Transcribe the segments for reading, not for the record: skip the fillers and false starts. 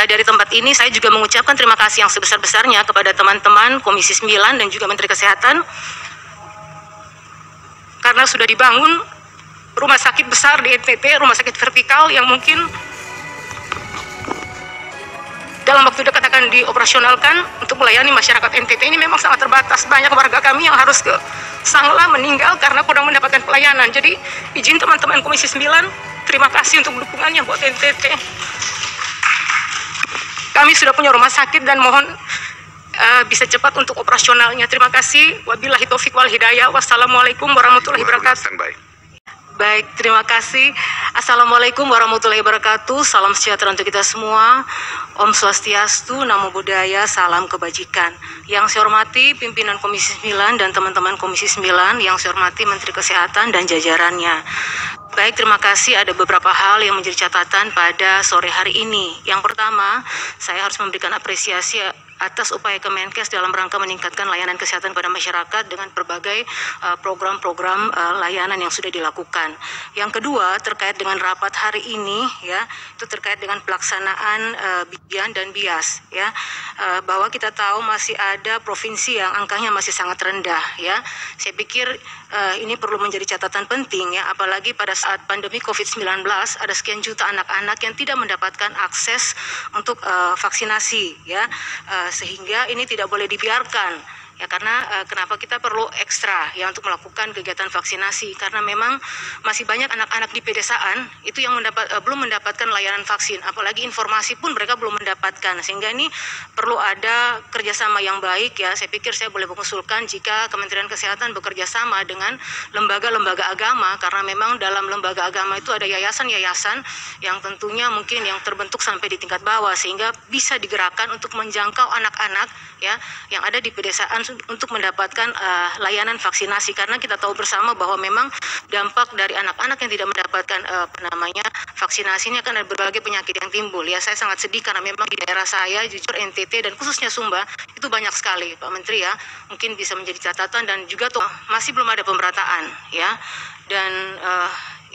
dari tempat ini saya juga mengucapkan terima kasih yang sebesar-besarnya kepada teman-teman Komisi 9 dan juga Menteri Kesehatan karena sudah dibangun rumah sakit besar di NTT, rumah sakit vertikal yang mungkin dalam waktu dekat akan dioperasionalkan untuk melayani masyarakat NTT. Ini memang sangat terbatas. Banyak warga kami yang harus ke Sangla meninggal karena kurang mendapatkan pelayanan. Jadi izin teman-teman Komisi 9, terima kasih untuk dukungannya buat NTT. Kami sudah punya rumah sakit dan mohon bisa cepat untuk operasionalnya. Terima kasih. Wabillahi taufiq wal hidayah. Wassalamualaikum warahmatullahi wabarakatuh. Baik, terima kasih. Assalamualaikum warahmatullahi wabarakatuh. Salam sejahtera untuk kita semua. Om Swastiastu, Namo Buddhaya, salam kebajikan. Yang saya hormati pimpinan Komisi 9 dan teman-teman Komisi 9, yang saya hormati Menteri Kesehatan dan jajarannya. Baik, terima kasih. Ada beberapa hal yang menjadi catatan pada sore hari ini. Yang pertama, saya harus memberikan apresiasi atas upaya Kemenkes dalam rangka meningkatkan layanan kesehatan pada masyarakat dengan berbagai program-program layanan yang sudah dilakukan. Yang kedua, terkait dengan rapat hari ini, ya, itu terkait dengan pelaksanaan BIAN dan BIAS, ya, bahwa kita tahu masih ada provinsi yang angkanya masih sangat rendah, ya. Saya pikir ini perlu menjadi catatan penting, ya, apalagi pada saat pandemi COVID-19 ada sekian juta anak-anak yang tidak mendapatkan akses untuk vaksinasi, ya. Sehingga ini tidak boleh dibiarkan, ya, karena kenapa kita perlu ekstra ya untuk melakukan kegiatan vaksinasi, karena memang masih banyak anak-anak di pedesaan itu yang belum mendapatkan layanan vaksin, apalagi informasi pun mereka belum mendapatkan, sehingga ini perlu ada kerjasama yang baik, ya. Saya pikir saya boleh mengusulkan jika Kementerian Kesehatan bekerja sama dengan lembaga-lembaga agama, karena memang dalam lembaga agama itu ada yayasan-yayasan yang tentunya mungkin yang terbentuk sampai di tingkat bawah, sehingga bisa digerakkan untuk menjangkau anak-anak, ya, yang ada di pedesaan untuk mendapatkan layanan vaksinasi, karena kita tahu bersama bahwa memang dampak dari anak-anak yang tidak mendapatkan vaksinasi ini akan ada berbagai penyakit yang timbul, ya. Saya sangat sedih karena memang di daerah saya jujur NTT dan khususnya Sumba itu banyak sekali, Pak Menteri, ya, mungkin bisa menjadi catatan, dan juga tuh masih belum ada pemerataan, ya, dan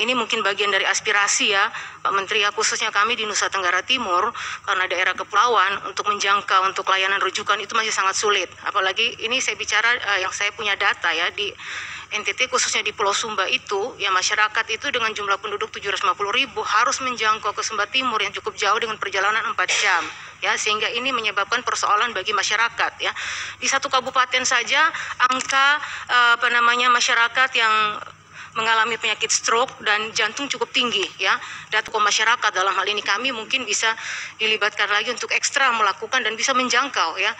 ini mungkin bagian dari aspirasi, ya, Pak Menteri, ya, khususnya kami di Nusa Tenggara Timur, karena daerah kepulauan untuk menjangkau untuk layanan rujukan itu masih sangat sulit. Apalagi ini saya bicara yang saya punya data, ya, di NTT khususnya di Pulau Sumba itu, ya, masyarakat itu dengan jumlah penduduk 750.000 harus menjangkau ke Sumba Timur yang cukup jauh dengan perjalanan 4 jam, ya, sehingga ini menyebabkan persoalan bagi masyarakat, ya. Di satu kabupaten saja angka masyarakat yang mengalami penyakit stroke dan jantung cukup tinggi, ya. Data masyarakat dalam hal ini kami mungkin bisa dilibatkan lagi untuk ekstra melakukan dan bisa menjangkau, ya,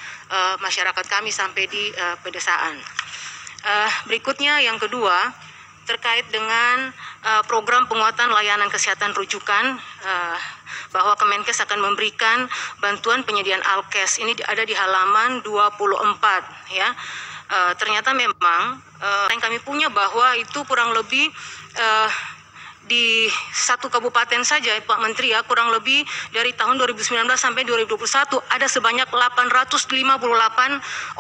masyarakat kami sampai di pedesaan. Berikutnya yang kedua terkait dengan program penguatan layanan kesehatan rujukan, bahwa Kemenkes akan memberikan bantuan penyediaan alkes. Ini ada di halaman 24, ya. Ternyata memang yang kami punya bahwa itu kurang lebih di satu kabupaten saja, Pak Menteri, ya, kurang lebih dari tahun 2019 sampai 2021 ada sebanyak 858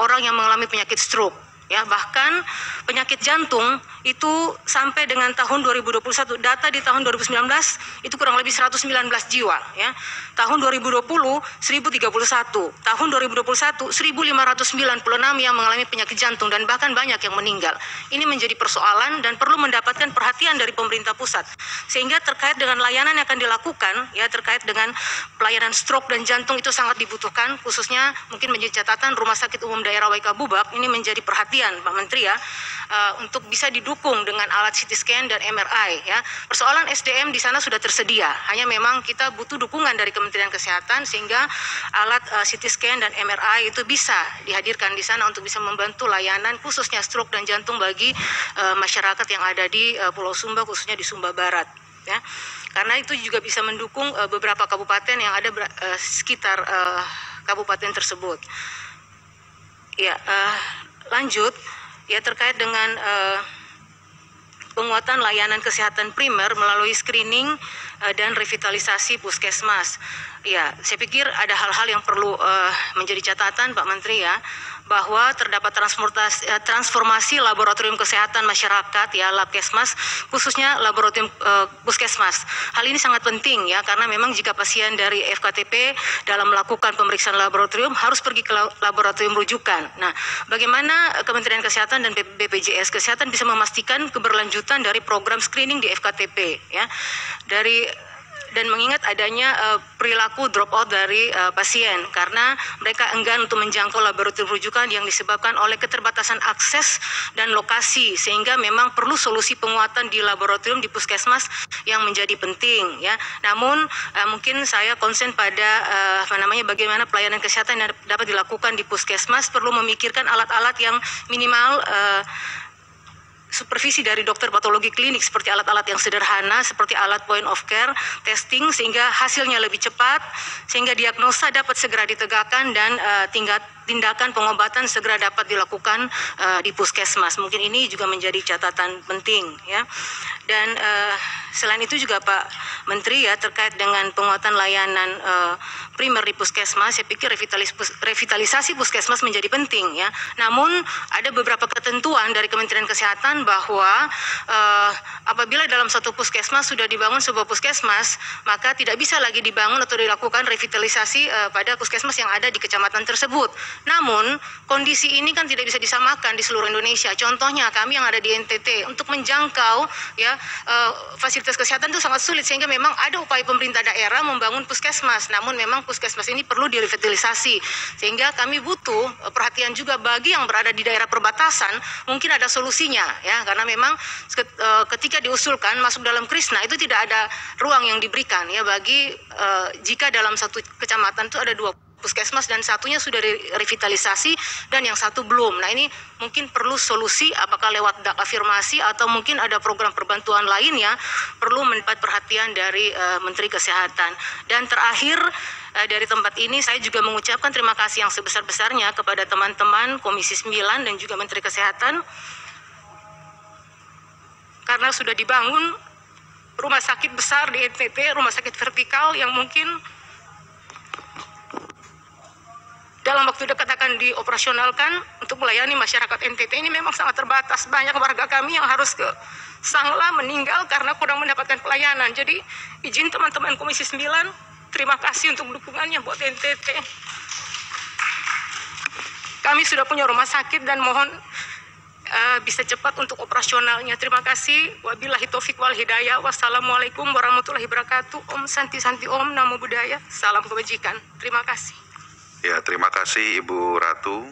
orang yang mengalami penyakit stroke, ya. Bahkan penyakit jantung itu sampai dengan tahun 2021, data di tahun 2019 itu kurang lebih 119 jiwa, ya. Tahun 2020 1031, tahun 2021 1596 yang mengalami penyakit jantung, dan bahkan banyak yang meninggal. Ini menjadi persoalan dan perlu mendapatkan perhatian dari pemerintah pusat, sehingga terkait dengan layanan yang akan dilakukan, ya, terkait dengan pelayanan stroke dan jantung itu sangat dibutuhkan, khususnya mungkin menjadi catatan Rumah Sakit Umum Daerah Waikabubak ini menjadi perhatian, Pak Menteri, ya, untuk bisa didukung dengan alat CT scan dan MRI, ya. Persoalan SDM di sana sudah tersedia, hanya memang kita butuh dukungan dari Kementerian Kesehatan sehingga alat CT scan dan MRI itu bisa dihadirkan di sana untuk bisa membantu layanan khususnya stroke dan jantung bagi masyarakat yang ada di Pulau Sumba, khususnya di Sumba Barat, ya. Karena itu juga bisa mendukung beberapa kabupaten yang ada sekitar kabupaten tersebut. Ya, lanjut, ya, terkait dengan penguatan layanan kesehatan primer melalui screening dan revitalisasi puskesmas. Ya, saya pikir ada hal-hal yang perlu menjadi catatan Pak Menteri ya, bahwa terdapat transformasi laboratorium kesehatan masyarakat ya, Labkesmas, khususnya laboratorium puskesmas. Hal ini sangat penting ya, karena memang jika pasien dari FKTP dalam melakukan pemeriksaan laboratorium harus pergi ke laboratorium rujukan. Nah, bagaimana Kementerian Kesehatan dan BPJS Kesehatan bisa memastikan keberlanjutan dari program screening di FKTP ya, dan mengingat adanya perilaku drop out dari pasien karena mereka enggan untuk menjangkau laboratorium rujukan yang disebabkan oleh keterbatasan akses dan lokasi, sehingga memang perlu solusi penguatan di laboratorium di puskesmas yang menjadi penting ya. Namun mungkin saya konsen pada bagaimana pelayanan kesehatan yang dapat dilakukan di puskesmas, perlu memikirkan alat-alat yang minimal supervisi dari dokter patologi klinik, seperti alat-alat yang sederhana seperti alat point of care testing, sehingga hasilnya lebih cepat, sehingga diagnosa dapat segera ditegakkan dan tindakan pengobatan segera dapat dilakukan di puskesmas. Mungkin ini juga menjadi catatan penting ya. Dan selain itu juga Pak Menteri ya, terkait dengan penguatan layanan primer di puskesmas, saya pikir revitalisasi puskesmas menjadi penting ya. Namun ada beberapa ketentuan dari Kementerian Kesehatan bahwa apabila dalam satu puskesmas sudah dibangun sebuah puskesmas, maka tidak bisa lagi dibangun atau dilakukan revitalisasi pada puskesmas yang ada di kecamatan tersebut. Namun kondisi ini kan tidak bisa disamakan di seluruh Indonesia. Contohnya kami yang ada di NTT, untuk menjangkau ya fasilitas kesehatan itu sangat sulit, sehingga memang ada upaya pemerintah daerah membangun puskesmas. Namun memang puskesmas ini perlu direvitalisasi, sehingga kami butuh perhatian juga bagi yang berada di daerah perbatasan. Mungkin ada solusinya ya, karena memang ketika diusulkan masuk dalam Krisna itu tidak ada ruang yang diberikan ya, bagi jika dalam satu kecamatan itu ada 2 puskesmas dan satunya sudah direvitalisasi dan yang satu belum. Nah, ini mungkin perlu solusi, apakah lewat dak afirmasi atau mungkin ada program perbantuan lainnya, perlu mendapat perhatian dari Menteri Kesehatan. Dan terakhir, dari tempat ini saya juga mengucapkan terima kasih yang sebesar-besarnya kepada teman-teman Komisi 9 dan juga Menteri Kesehatan, karena sudah dibangun rumah sakit besar di NTT, rumah sakit vertikal yang mungkin dalam waktu dekat akan dioperasionalkan untuk melayani masyarakat NTT. Ini memang sangat terbatas. Banyak warga kami yang harus ke Sangla meninggal karena kurang mendapatkan pelayanan. Jadi izin teman-teman Komisi 9, terima kasih untuk dukungannya buat NTT. Kami sudah punya rumah sakit dan mohon bisa cepat untuk operasionalnya. Terima kasih. Wabillahi taufiq wal hidayah. Wassalamualaikum warahmatullahi wabarakatuh. Om Santi Santi Om Namo Buddhaya. Salam kebajikan. Terima kasih. Ya, terima kasih Ibu Ratu.